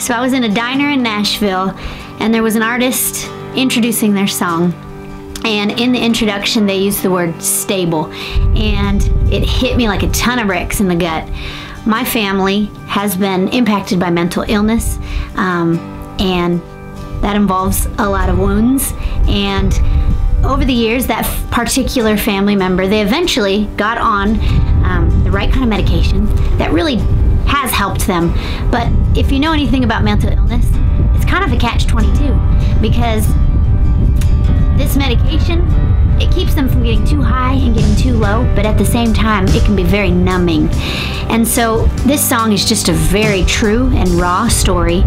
So I was in a diner in Nashville, and there was an artist introducing their song. And in the introduction, they used the word stable. And it hit me like a ton of bricks in the gut. My family has been impacted by mental illness, and that involves a lot of wounds. And over the years, that particular family member, they eventually got on the right kind of medication that really has helped them. But if you know anything about mental illness, it's kind of a catch-22, because this medication, it keeps them from getting too high and getting too low, but at the same time, it can be very numbing. And so this song is just a very true and raw story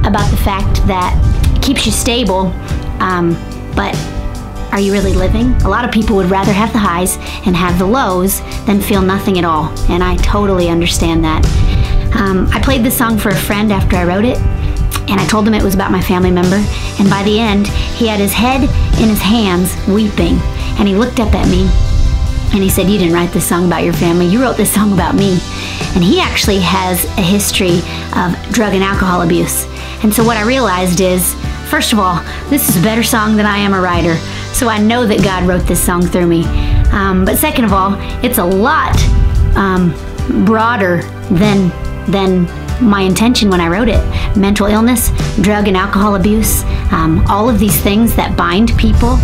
about the fact that it keeps you stable, but are you really living? A lot of people would rather have the highs and have the lows than feel nothing at all, and I totally understand that. I played this song for a friend after I wrote it, and I told him it was about my family member, and by the end, he had his head in his hands weeping, and he looked up at me and he said, "You didn't write this song about your family, you wrote this song about me." And he actually has a history of drug and alcohol abuse. And so what I realized is, first of all, this is a better song than I am a writer, so I know that God wrote this song through me. But second of all, it's a lot broader than my intention when I wrote it. Mental illness, drug and alcohol abuse, all of these things that bind people.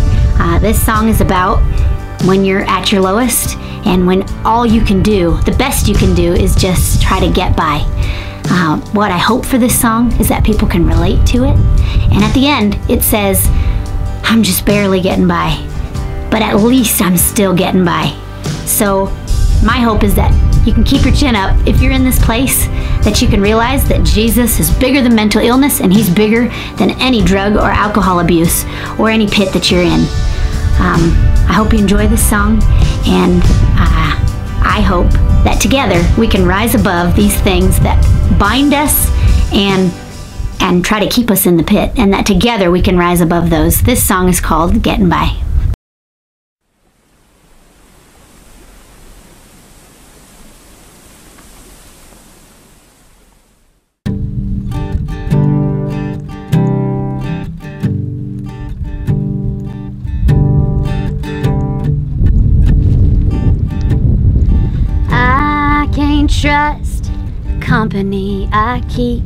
This song is about when you're at your lowest and when all you can do, the best you can do, is just try to get by. What I hope for this song is that people can relate to it. And at the end, it says, "I'm just barely getting by, but at least I'm still getting by." So my hope is that you can keep your chin up if you're in this place, that you can realize that Jesus is bigger than mental illness, and he's bigger than any drug or alcohol abuse or any pit that you're in. I hope you enjoy this song, and I hope that together we can rise above these things that bind us and try to keep us in the pit, and that together we can rise above those. This song is called Gettin' By. Trust the company I keep,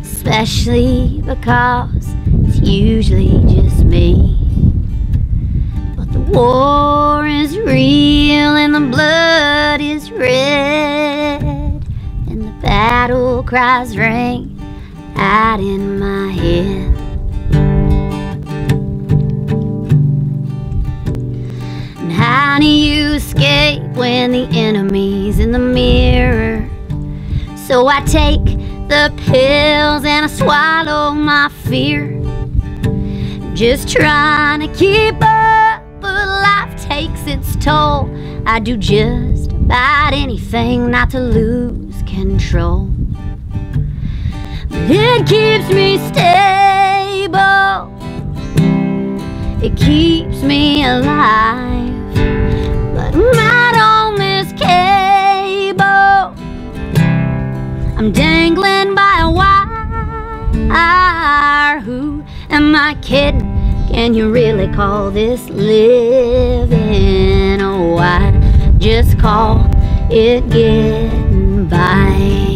especially because it's usually just me. But the war is real and the blood is red, and the battle cries ring out in my head. How do you escape when the enemy's in the mirror? So I take the pills and I swallow my fear, just trying to keep up, but life takes its toll. I do just about anything not to lose control. But it keeps me stable, it keeps me alive. But I'm out on this cable, I'm dangling by a wire. Who am I kidding? Can you really call this living? Oh, I just call it getting by.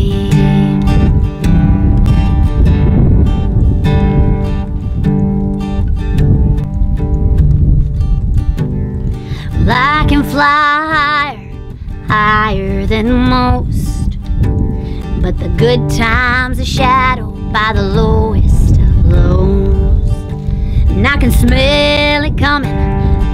I can fly higher than most, but the good times are shadowed by the lowest of lows. And I can smell it coming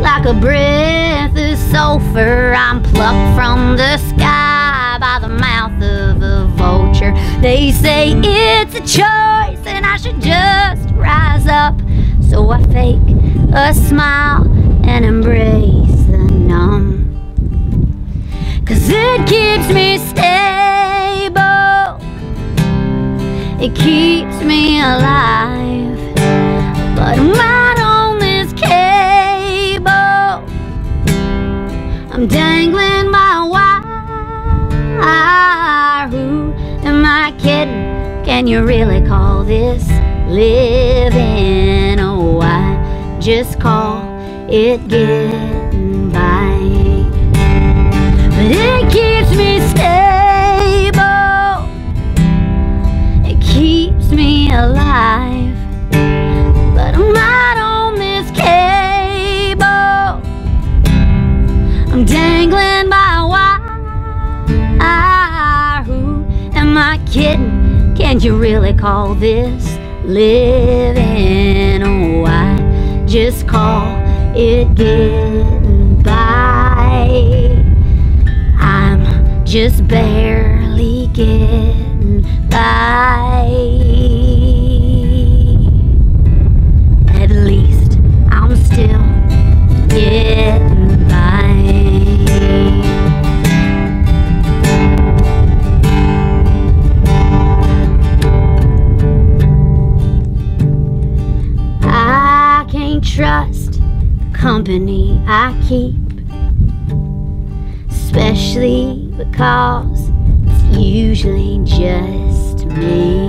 like a breath of sulfur. I'm plucked from the sky by the mouth of a vulture. They say it's a choice and I should just rise up, so I fake a smile and embrace the numb. 'Cause it keeps me stable, it keeps me alive. But I'm out on this cable, I'm dangling by a wire. Who am I kidding? can you really call this living? Oh, I just call it getting by. But it keeps me stable, it keeps me alive. But I'm not on this cable, I'm dangling by a wire. Who am I kidding? Can you really call this living? Oh, I just call it getting by. I'm just barely getting by. At least I'm still getting by. I can't trust company I keep, especially because it's usually just me.